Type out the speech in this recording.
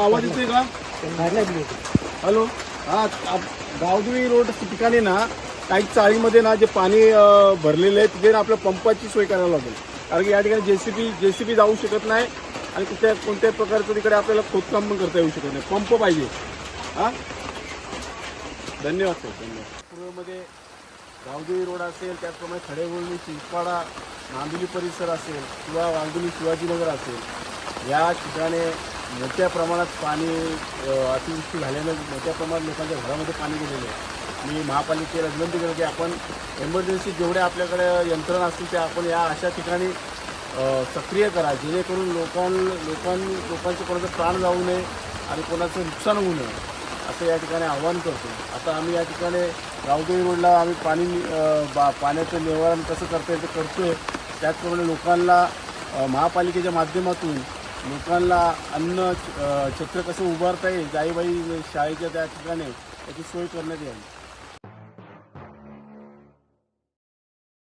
आवाज येते का? हॅलो, हा गावदेवी रोड ठिकाणी ना काही चाळीमध्ये ना जे पाणी भरलेलं आहे तिथे ना आपल्या पंपाची सोय करायला लागेल. कारण की या ठिकाणी जेसीबी जाऊ शकत नाही आणि कोणत्याही प्रकारचं तिकडे आपल्याला खोदकाम पण करता येऊ शकत नाही. पंप पाहिजे. हां, धन्यवाद सर, धन्यवाद. पूर्वेमध्ये गावदेवी रोड असेल, त्याचप्रमाणे खडेबोळणी, चिंचपाडा, नांदुली परिसर असेल किंवा वांगुली शिवाजीनगर असेल, या ठिकाणी मोठ्या प्रमाणात पाणी अतिवृष्टी झाल्यानं मोठ्या प्रमाणात लोकांच्या घरामध्ये पाणी गेलेलं आहे. मी महापालिकेला विनंती करतो की आपण एमर्जन्सी जेवढ्या आपल्याकडे यंत्रणा असतील त्या आपण या अशा ठिकाणी सक्रिय करा, जेणेकरून लोकांचं कोणाचं प्राण जाऊ नये आणि कोणाचं नुकसान होऊ नये, असं या ठिकाणी आवाहन करतो. आता आम्ही या ठिकाणी गावदेवी रोडला आम्ही पाण्याचं निवारण कसं करता येईल ते करतो आहे. त्याचप्रमाणे लोकांना महापालिकेच्या माध्यमातून लोकांना अन्न छत्र कसं उभारता येईल, जाईबाई शाळेच्या त्या ठिकाणी त्याची सोय करण्यात यावी.